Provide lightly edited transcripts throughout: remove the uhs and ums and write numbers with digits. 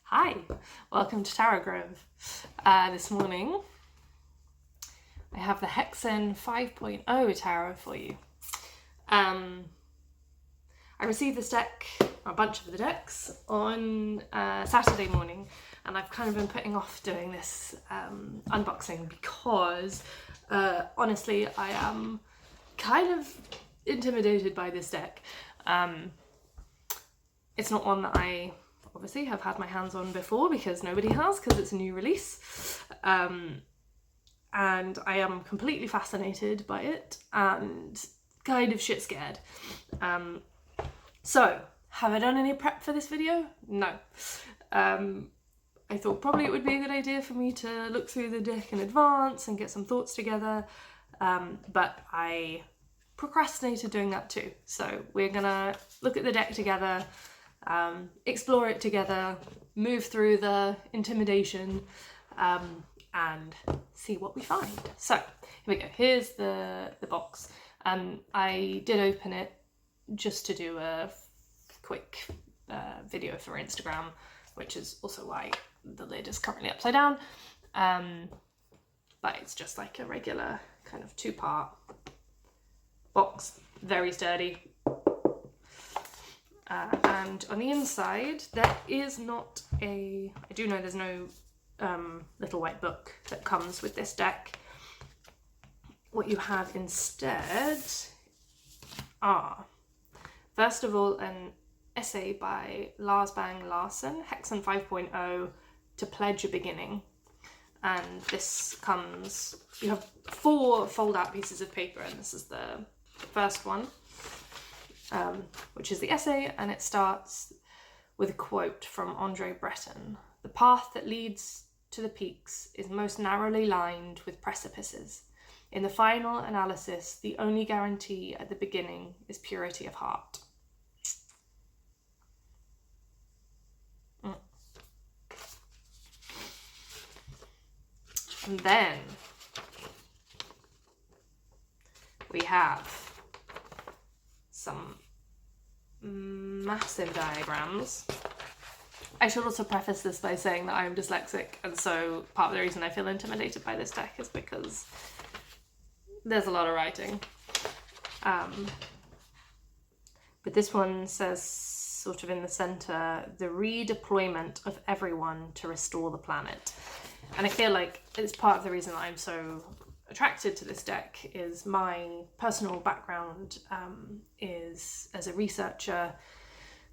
Hi, welcome to Tarot Grove. This morning I have the Hexen 5.0 tarot for you. I received this deck, or a bunch of the decks, on Saturday morning, and I've kind of been putting off doing this unboxing because honestly I am kind of intimidated by this deck. It's not one that I obviously have had my hands on before because nobody has, because it's a new release, and I am completely fascinated by it and kind of shit scared. So have I done any prep for this video? No. I thought probably it would be a good idea for me to look through the deck in advance and get some thoughts together, but I procrastinated doing that too. So we're gonna look at the deck together, explore it together, move through the intimidation, and see what we find. So here we go. Here's the box. I did open it just to do a quick video for Instagram, which is also why the lid is currently upside down. But it's just like a regular kind of two-part box, very sturdy. And on the inside, there is not I do know there's no little white book that comes with this deck. What you have instead are, first of all, an essay by Lars Bang Larsen, Hexen 5.0, to pledge a beginning. And this comes, you have 4 fold-out pieces of paper, and this is the first one, which is the essay, and it starts with a quote from Andre Breton. "The path that leads to the peaks is most narrowly lined with precipices. In the final analysis, the only guarantee at the beginning is purity of heart." And then we have some massive diagrams. I should also preface this by saying that I am dyslexic, and so part of the reason I feel intimidated by this deck is because there's a lot of writing. But this one says, sort of in the center, "the redeployment of everyone to restore the planet." And I feel like it's part of the reason that I'm so attracted to this deck is my personal background is as a researcher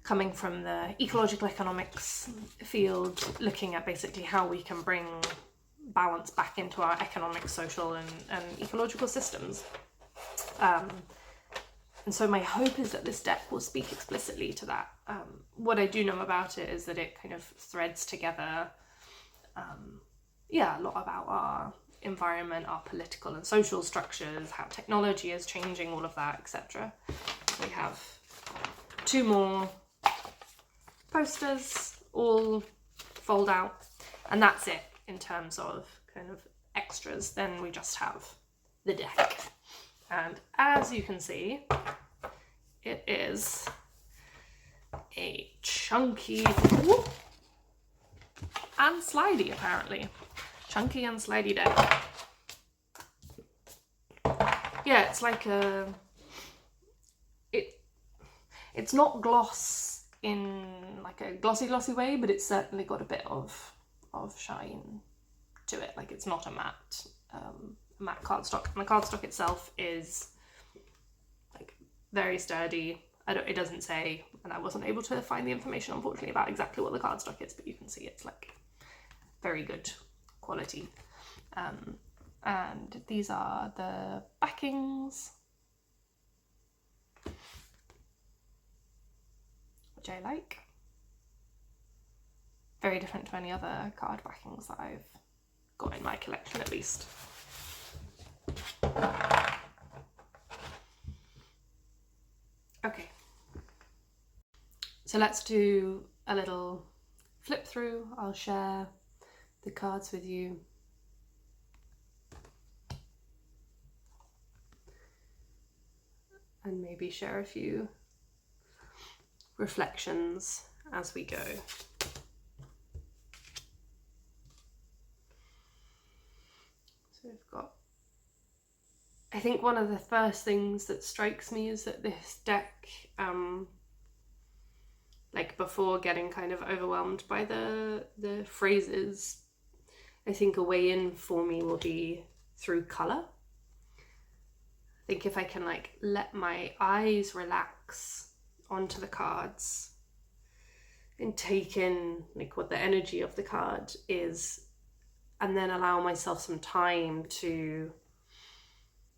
coming from the ecological economics field, looking at basically how we can bring balance back into our economic, social and ecological systems. And so my hope is that this deck will speak explicitly to that. What I do know about it is that it kind of threads together a lot about our environment, our political and social structures, how technology is changing all of that, etc. We have 2 more posters, all fold out, and that's it in terms of kind of extras. Then we just have the deck, and as you can see, it is a chunky and slidey, apparently. Chunky and slidey deck. Yeah, it's like it's not gloss in like a glossy way, but it's certainly got a bit of shine to it. Like, it's not a matte cardstock, and the cardstock itself is like very sturdy. It doesn't say, and I wasn't able to find the information, unfortunately, about exactly what the cardstock is, but you can see it's like very good quality. And these are the backings, which I like. Very different to any other card backings that I've got in my collection, at least. Okay, so let's do a little flip through. I'll share the cards with you. And maybe share a few reflections as we go. So we've got, I think one of the first things that strikes me is that this deck, like before getting kind of overwhelmed by the phrases, I think a way in for me will be through colour. I think if I can like let my eyes relax onto the cards and take in like what the energy of the card is, and then allow myself some time to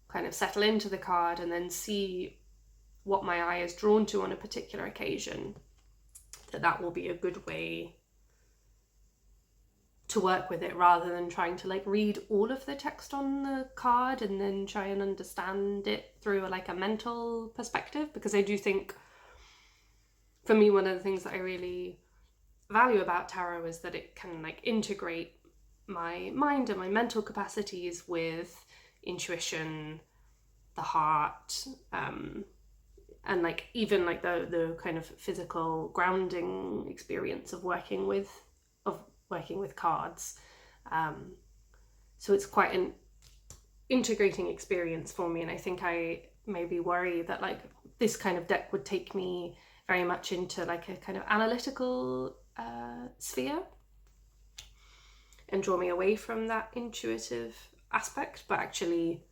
kind of settle into the card and then see what my eye is drawn to on a particular occasion, that will be a good way to work with it, rather than trying to like read all of the text on the card and then try and understand it through like a mental perspective. Because I do think, for me, one of the things that I really value about tarot is that it can like integrate my mind and my mental capacities with intuition, the heart, and like even like the kind of physical grounding experience of working with cards. So it's quite an integrating experience for me, and I think I maybe worry that like this kind of deck would take me very much into like a kind of analytical sphere and draw me away from that intuitive aspect. But actually,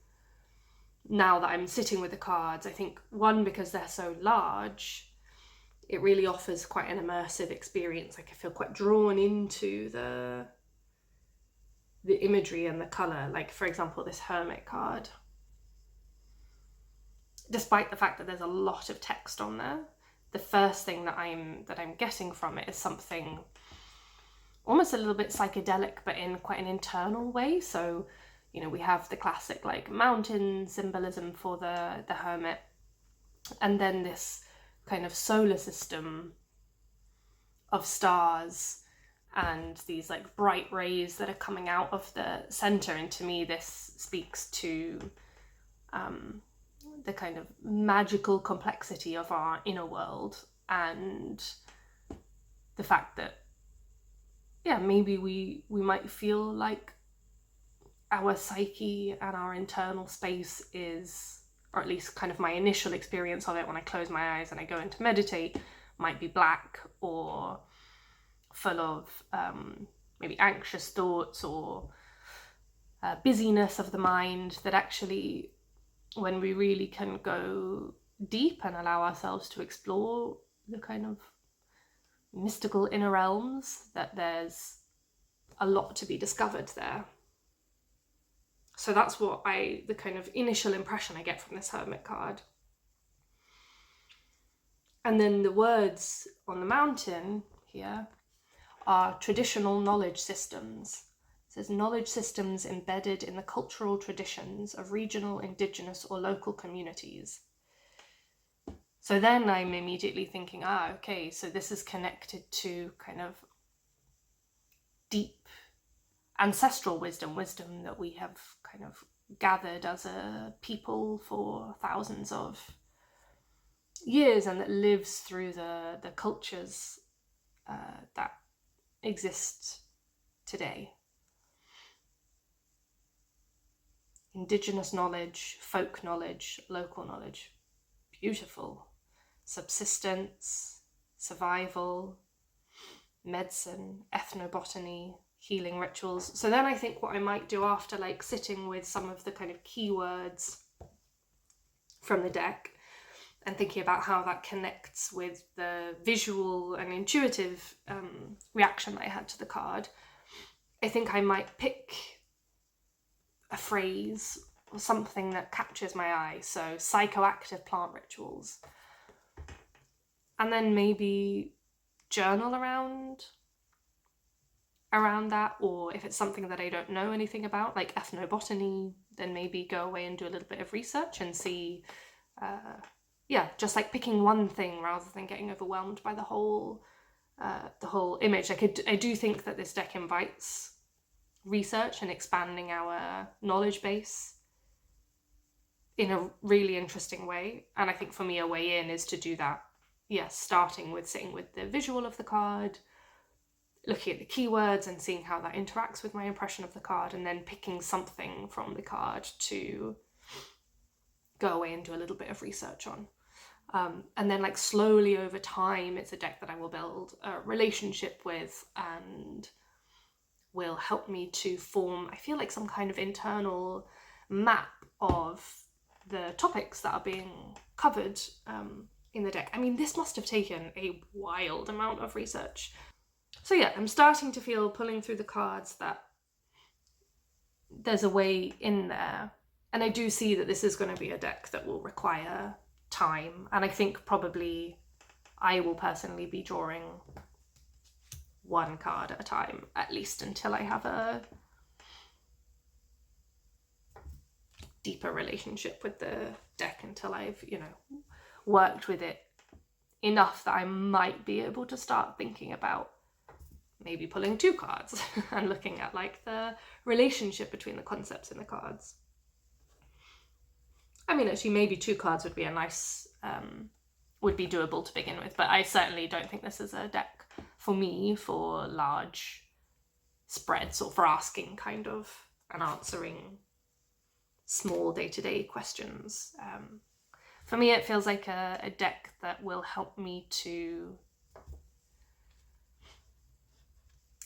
now that I'm sitting with the cards, I think, one, because they're so large, it really offers quite an immersive experience. Like I feel quite drawn into the imagery and the colour. Like for example, this Hermit card, despite the fact that there's a lot of text on there, the first thing that I'm getting from it is something almost a little bit psychedelic, but in quite an internal way. So, you know, we have the classic like mountain symbolism for the Hermit, and then this kind of solar system of stars and these like bright rays that are coming out of the center. And to me, this speaks to the kind of magical complexity of our inner world, and the fact that, yeah, maybe we might feel like our psyche and our internal space is, or at least kind of my initial experience of it when I close my eyes and I go into meditate, might be black or full of maybe anxious thoughts or busyness of the mind, that actually when we really can go deep and allow ourselves to explore the kind of mystical inner realms, that there's a lot to be discovered there. So that's what the kind of initial impression I get from this Hermit card. And then the words on the mountain here are traditional knowledge systems. It says knowledge systems embedded in the cultural traditions of regional, indigenous, or local communities. So then I'm immediately thinking, okay, so this is connected to kind of deep ancestral wisdom that we have kind of gathered as a people for thousands of years, and that lives through the cultures that exist today. Indigenous knowledge, folk knowledge, local knowledge. Beautiful. Subsistence, survival, medicine, ethnobotany, healing rituals. So then I think what I might do after like sitting with some of the kind of keywords from the deck and thinking about how that connects with the visual and intuitive reaction that I had to the card, I think I might pick a phrase or something that captures my eye. So psychoactive plant rituals. And then maybe journal around that, or if it's something that I don't know anything about, like ethnobotany, then maybe go away and do a little bit of research and see, just like picking one thing rather than getting overwhelmed by the whole image. Like I do think that this deck invites research and expanding our knowledge base in a really interesting way. And I think for me, a way in is to do that. Yes, starting with sitting with the visual of the card, looking at the keywords and seeing how that interacts with my impression of the card, and then picking something from the card to go away and do a little bit of research on. And then like slowly over time, it's a deck that I will build a relationship with and will help me to form, I feel like, some kind of internal map of the topics that are being covered in the deck. I mean, this must have taken a wild amount of research. So yeah, I'm starting to feel, pulling through the cards, that there's a way in there. And I do see that this is going to be a deck that will require time. And I think probably I will personally be drawing one card at a time, at least until I have a deeper relationship with the deck, until I've, you know, worked with it enough that I might be able to start thinking about maybe pulling two cards and looking at like the relationship between the concepts in the cards. I mean, actually, maybe two cards would be a nice, would be doable to begin with, but I certainly don't think this is a deck for me for large spreads or for asking kind of and answering small day-to-day questions. For me, it feels like a deck that will help me to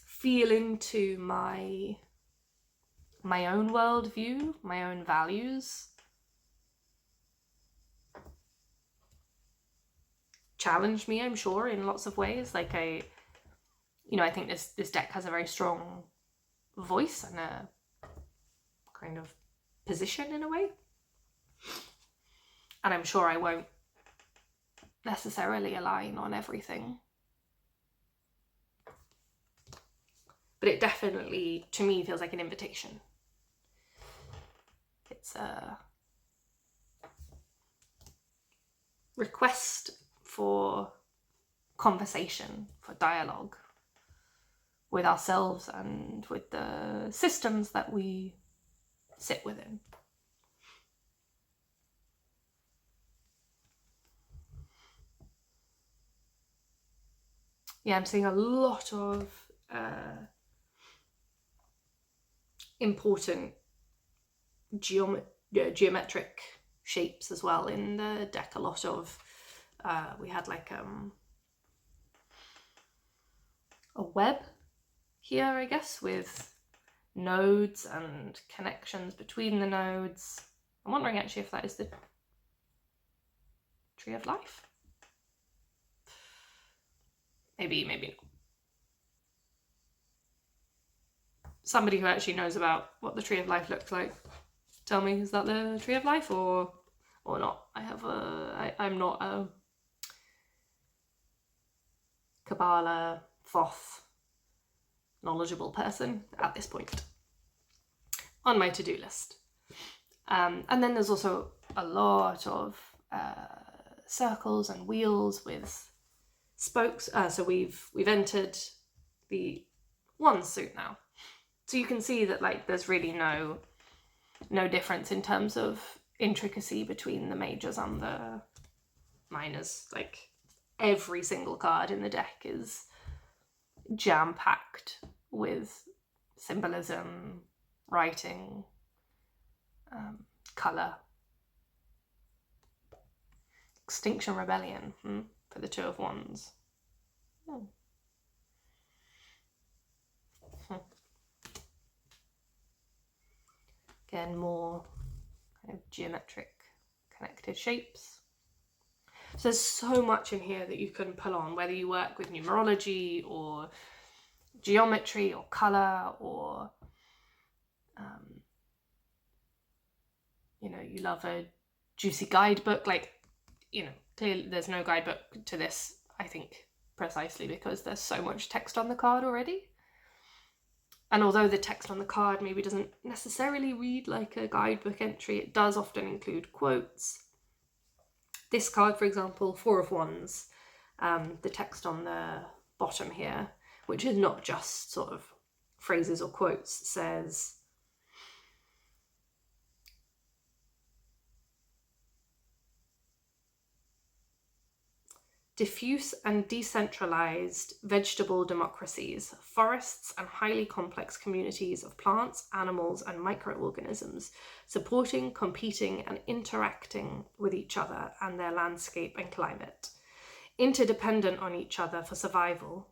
feel into my own worldview, my own values, challenge me, I'm sure, in lots of ways. Like I think this deck has a very strong voice and a kind of position in a way. And I'm sure I won't necessarily align on everything. But it definitely, to me, feels like an invitation. It's a request for conversation, for dialogue with ourselves and with the systems that we sit within. Yeah, I'm seeing a lot of important geometric shapes as well in the deck. A lot of we had like a web here, I guess, with nodes and connections between the nodes. I'm wondering actually if that is the Tree of Life. Maybe not. Somebody who actually knows about what the Tree of Life looks like, tell me, is that the Tree of Life or not? I'm not a Kabbalah, Thoth knowledgeable person at this point on my to-do list. And then there's also a lot of circles and wheels with spokes. So we've entered the one suit now. So you can see that like there's really no difference in terms of intricacy between the majors and the minors. Like every single card in the deck is jam-packed with symbolism, writing, colour. Extinction Rebellion for the Two of Wands. Again, more kind of geometric connected shapes. So there's so much in here that you can pull on, whether you work with numerology or geometry or colour or you love a juicy guidebook. Like, clearly there's no guidebook to this, I think, precisely because there's so much text on the card already. And although the text on the card maybe doesn't necessarily read like a guidebook entry, it does often include quotes. This card, for example, Four of Wands, the text on the bottom here, which is not just sort of phrases or quotes, says, diffuse and decentralized vegetable democracies, forests and highly complex communities of plants, animals, and microorganisms, supporting, competing, and interacting with each other and their landscape and climate, interdependent on each other for survival,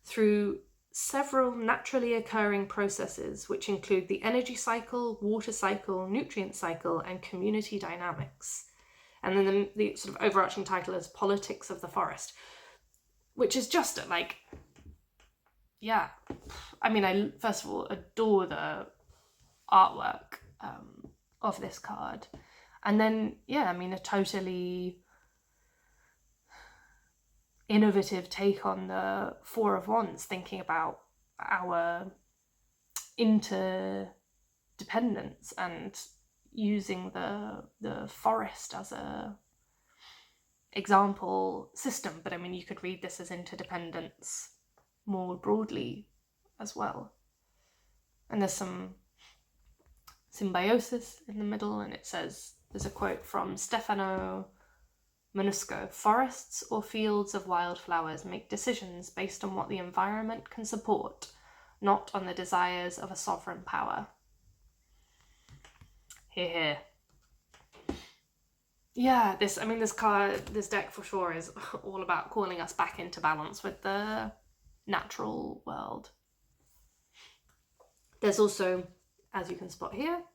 through several naturally occurring processes, which include the energy cycle, water cycle, nutrient cycle, and community dynamics. And then the sort of overarching title is Politics of the Forest, which is just like, yeah. I mean, I first of all adore the artwork of this card. And then, yeah, I mean, a totally innovative take on the Four of Wands, thinking about our interdependence and using the forest as a example system. But I mean, you could read this as interdependence more broadly as well. And there's some symbiosis in the middle, and it says, there's a quote from Stefano Manusco: forests or fields of wildflowers make decisions based on what the environment can support, not on the desires of a sovereign power. Hear, hear. Yeah, this deck for sure is all about calling us back into balance with the natural world. There's also, as you can spot here,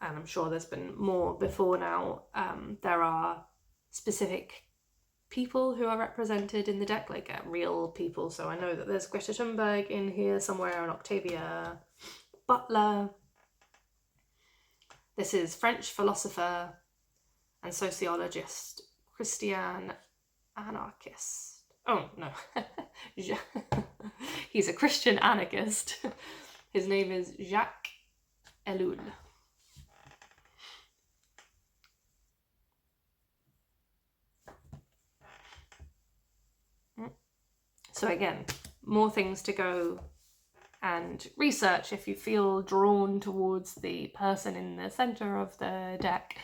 and I'm sure there's been more before now, there are specific people who are represented in the deck, like real people. So I know that there's Greta Thunberg in here somewhere, and Octavia Butler. This is French philosopher and sociologist Christian Anarchist. Oh, no. He's a Christian anarchist. His name is Jacques Ellul. So again, more things to go and research if you feel drawn towards the person in the center of the deck.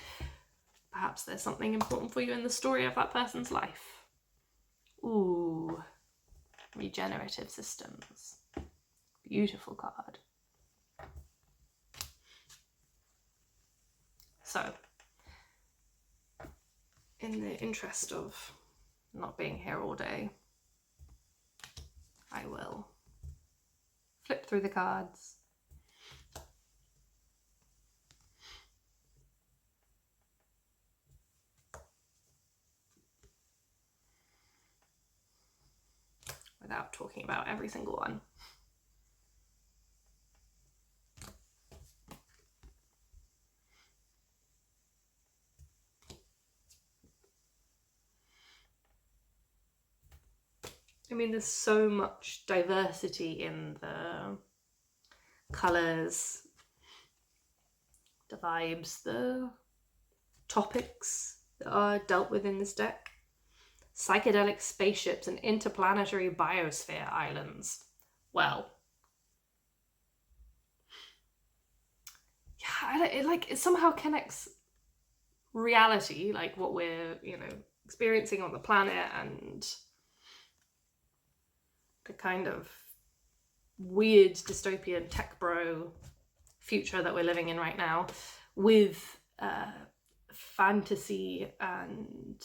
Perhaps there's something important for you in the story of that person's life. Ooh, regenerative systems. Beautiful card. So, in the interest of not being here all day, I will flip through the cards. Without talking about every single one. I mean, there's so much diversity in the colours, the vibes, the topics that are dealt with in this deck. Psychedelic spaceships and interplanetary biosphere islands. Well, yeah, it somehow connects reality, like what we're, experiencing on the planet, and the kind of weird dystopian tech bro future that we're living in right now, with fantasy and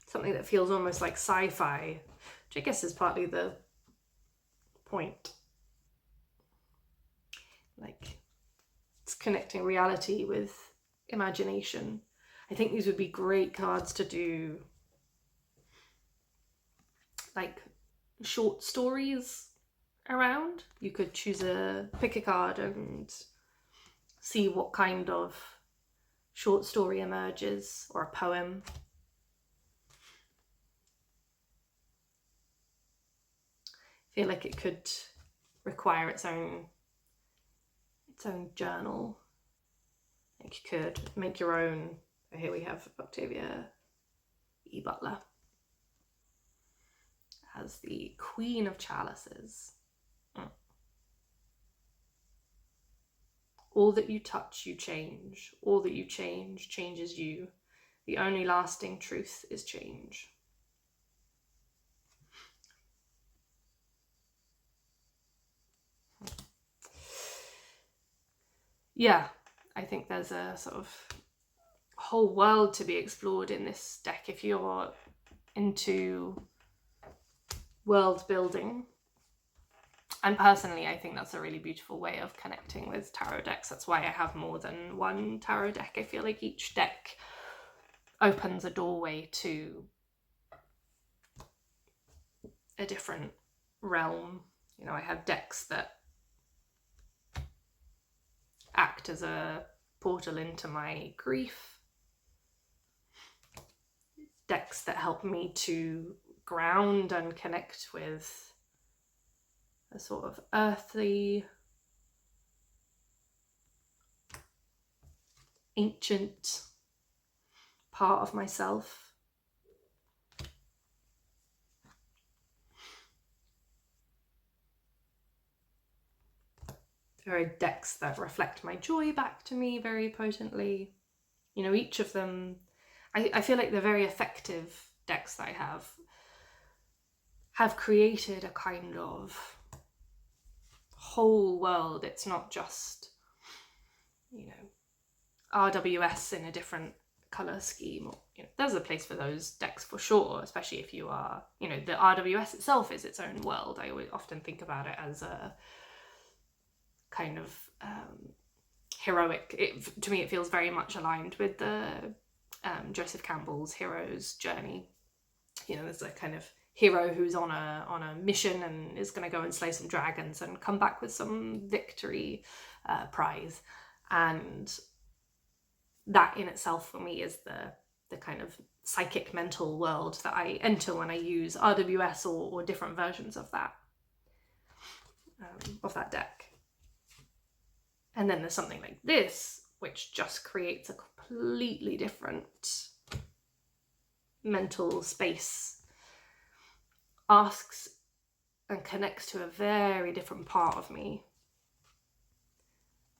something that feels almost like sci-fi, which I guess is partly the point. Like, it's connecting reality with imagination. I think these would be great cards to do like short stories around. You could pick a card and see what kind of short story emerges, or a poem. I feel like it could require its own journal. Like, you could make your own. Here we have Octavia E. Butler as the Queen of Chalices. All that you touch, you change. All that you change, changes you. The only lasting truth is change. Yeah, I think there's a sort of whole world to be explored in this deck if you're into world building. And personally, I think that's a really beautiful way of connecting with tarot decks. That's why I have more than one tarot deck. I feel like each deck opens a doorway to a different realm. You know, I have decks that act as a portal into my grief. Decks that help me to ground and connect with a sort of earthly, ancient part of myself. There are decks that reflect my joy back to me very potently. You know, each of them, I feel like the very effective decks that I have created a kind of whole world. It's not just, you know, RWS in a different color scheme. Or, you know, there's a place for those decks for sure, especially if you are, you know, the RWS itself is its own world. I always often think about it as a kind of heroic. To me, it feels very much aligned with the Joseph Campbell's hero's journey. You know, there's a kind of hero who's on a mission and is going to go and slay some dragons and come back with some victory prize, and that in itself for me is the kind of psychic mental world that I enter when I use RWS or different versions of that deck. And then there's something like this, which just creates a completely different mental space, asks and connects to a very different part of me.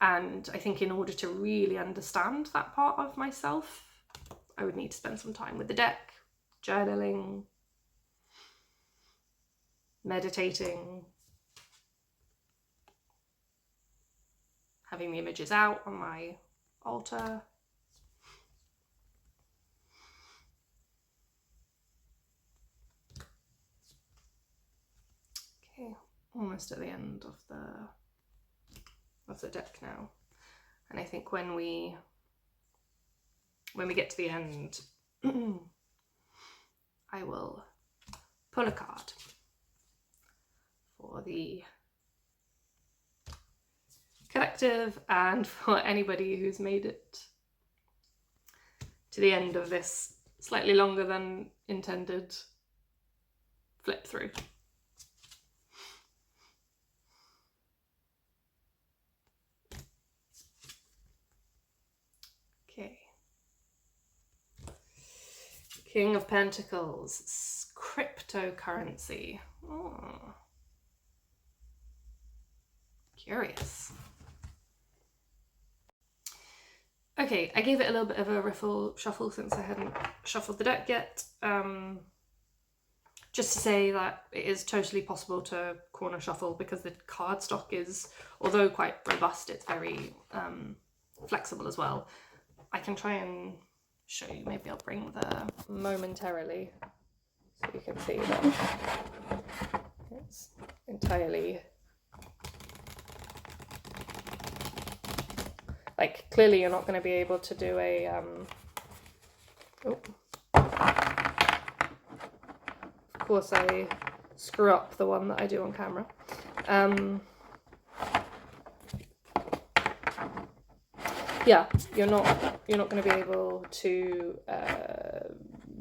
And I think in order to really understand that part of myself, I would need to spend some time with the deck, journaling, meditating, having the images out on my altar. Okay, almost at the end of the deck now. And I think when we get to the end, I will pull a card for the collective and for anybody who's made it to the end of this slightly longer than intended flip through. Okay. King of Pentacles, cryptocurrency. Oh. Curious. Okay, I gave it a little bit of a shuffle since I hadn't shuffled the deck yet. Just to say that it is totally possible to corner shuffle because the cardstock is, although quite robust, it's very flexible as well. I can try and show you, maybe I'll bring the momentarily so you can see that it's entirely, like, clearly you're not going to be able to do a of course I screw up the one that I do on camera. Yeah, you're not going to be able to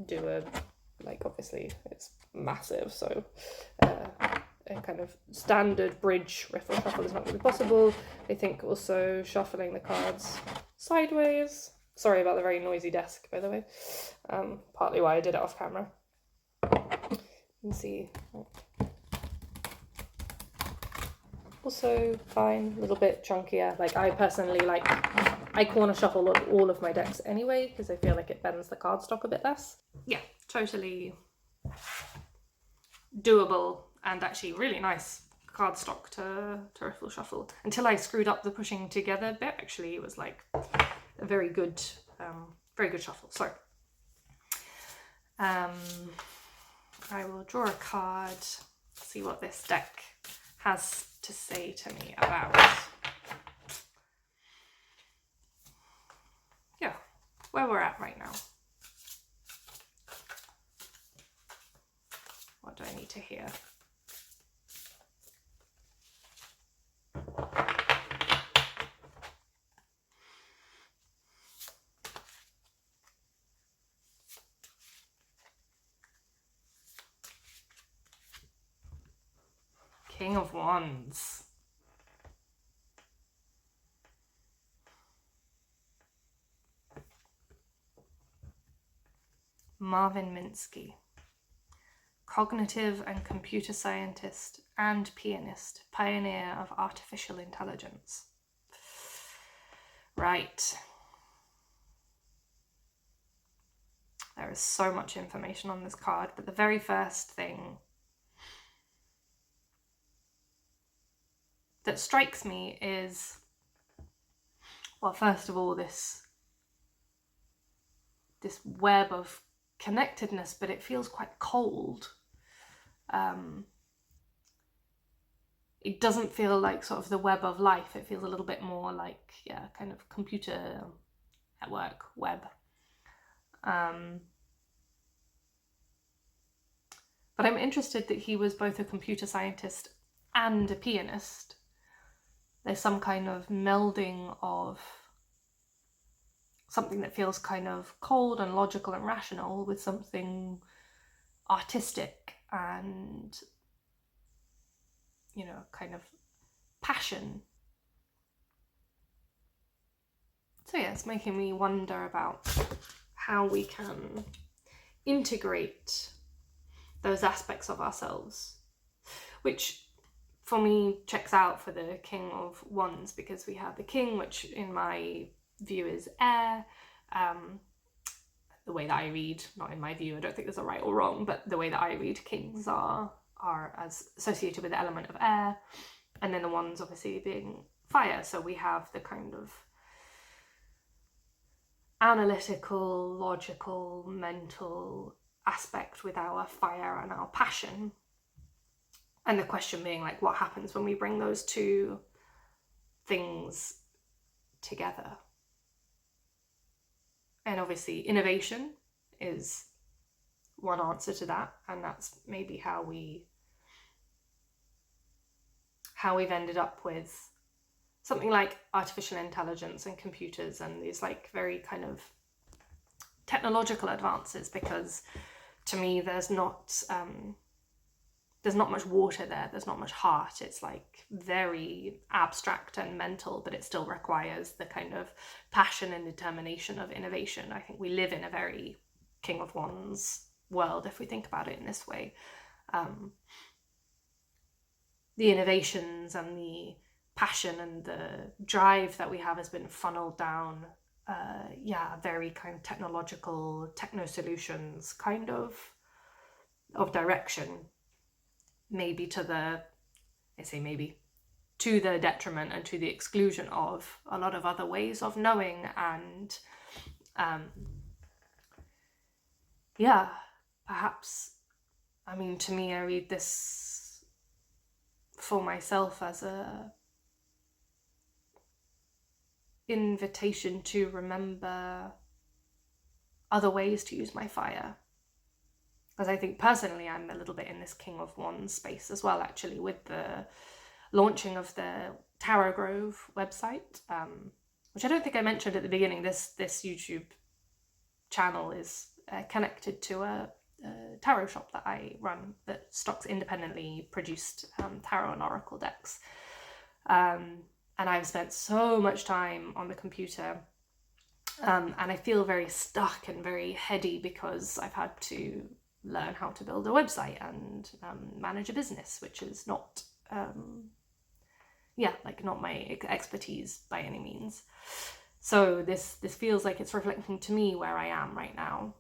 do a, like, obviously it's massive, so a kind of standard bridge riffle shuffle is not going to be possible. I think also shuffling the cards sideways. Sorry about the very noisy desk, by the way. Partly why I did it off camera. You can see. Also fine, a little bit chunkier. Like, I personally like I corner shuffle all of my decks anyway, because I feel like it bends the cardstock a bit less. Yeah, totally doable and actually really nice cardstock to riffle shuffle. Until I screwed up the pushing together bit, actually it was like a very good shuffle. So I will draw a card, see what this deck has to say to me about, yeah, where we're at right now. What do I need to hear? King of Wands. Marvin Minsky. Cognitive and computer scientist and pianist, pioneer of artificial intelligence. Right. There is so much information on this card, but the very first thing that strikes me is, well, first of all, this web of connectedness, but it feels quite cold. It doesn't feel like sort of the web of life. It feels a little bit more like, yeah, kind of computer network web. But I'm interested that he was both a computer scientist and a pianist. There's some kind of melding of something that feels kind of cold and logical and rational with something artistic and, you know, kind of passion. So yeah, it's making me wonder about how we can integrate those aspects of ourselves, which for me checks out for the King of Wands, because we have the King, which in my view is air. The way that I read, not in my view, I don't think there's a right or wrong, but the way that I read kings are as associated with the element of air, and then the Wands obviously being fire. So we have the kind of analytical, logical, mental aspect with our fire and our passion. And the question being, like, what happens when we bring those two things together? And obviously innovation is one answer to that, and that's maybe how we've ended up with something like artificial intelligence and computers and these like very kind of technological advances, because to me there's not much water there, there's not much heart. It's like very abstract and mental, but it still requires the kind of passion and determination of innovation. I think we live in a very King of Wands world if we think about it in this way. The innovations and the passion and the drive that we have has been funneled down very kind of technological, techno solutions kind of direction. Maybe to the detriment and to the exclusion of a lot of other ways of knowing. And perhaps, I mean, to me, I read this for myself as a invitation to remember other ways to use my fire. Because I think personally I'm a little bit in this King of Wands space as well, actually, with the launching of the Tarot Grove website, which I don't think I mentioned at the beginning. This YouTube channel is connected to a tarot shop that I run that stocks independently produced tarot and oracle decks. And I've spent so much time on the computer, and I feel very stuck and very heady because I've had to learn how to build a website and manage a business, which is not not my expertise by any means. So this feels like it's reflecting to me where I am right now,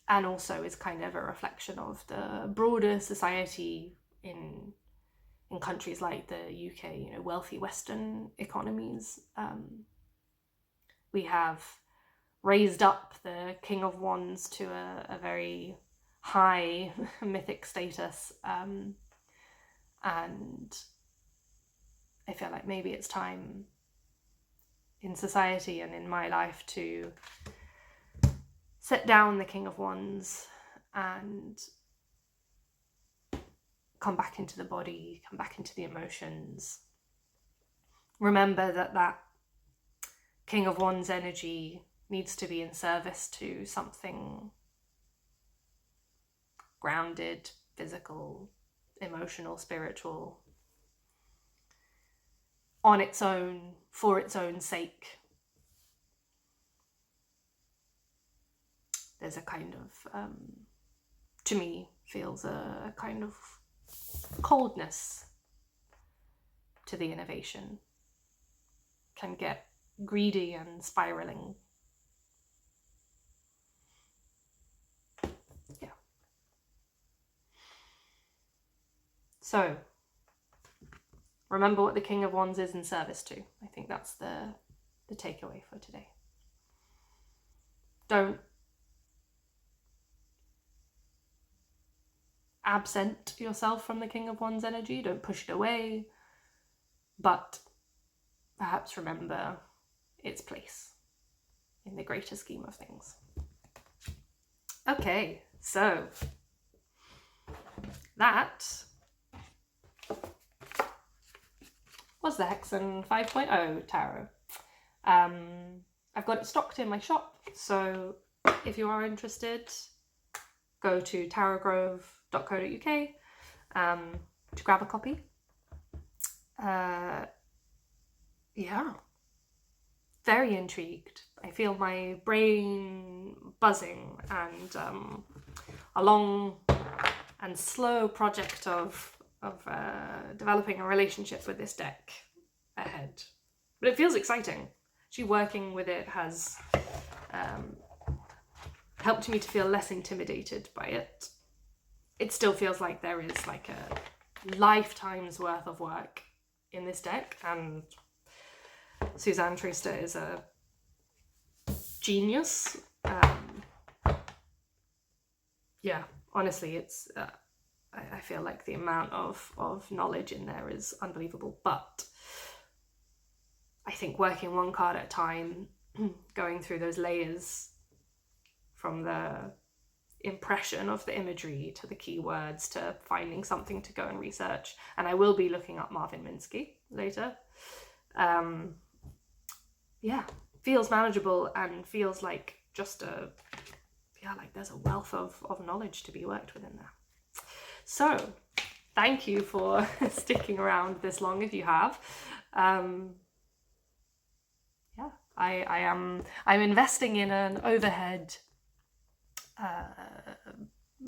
and also is kind of a reflection of the broader society in countries like the UK, you know, wealthy Western economies. We have raised up the King of Wands to a very high mythic status, and I feel like maybe it's time in society and in my life to set down the King of Wands and come back into the body, come back into the emotions. Remember that King of Wands energy needs to be in service to something grounded, physical, emotional, spiritual, on its own, for its own sake. There's a kind of, to me, feels a kind of coldness to the innovation. Can get greedy and spiraling. Yeah. So, remember what the King of Wands is in service to. I think that's the takeaway for today. Don't absent yourself from the King of Wands energy. Don't push it away. But perhaps remember its place in the greater scheme of things. Okay, so that was the Hexen 5.0 tarot. I've got it stocked in my shop, so if you are interested, go to tarotgrove.co.uk to grab a copy. Yeah, very intrigued. I feel my brain buzzing, and a long and slow project of developing a relationship with this deck ahead. But it feels exciting. Actually, working with it has helped me to feel less intimidated by it. It still feels like there is like a lifetime's worth of work in this deck, and Suzanne Treister is a genius. Yeah, honestly, it's I feel like the amount of knowledge in there is unbelievable, but I think working one card at a time, going through those layers from the impression of the imagery to the keywords to finding something to go and research, and I will be looking up Marvin Minsky later. Yeah, feels manageable and feels like just like there's a wealth of knowledge to be worked with in there. So thank you for sticking around this long if you have. Yeah, I'm investing in an overhead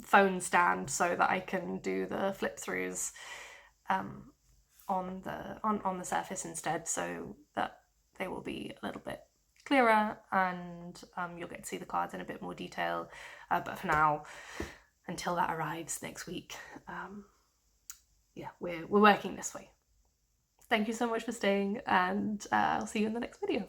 phone stand so that I can do the flip throughs on the surface instead, so that they will be a little bit clearer, and you'll get to see the cards in a bit more detail. But for now, until that arrives next week, yeah, we're working this way. Thank you so much for staying, and I'll see you in the next video.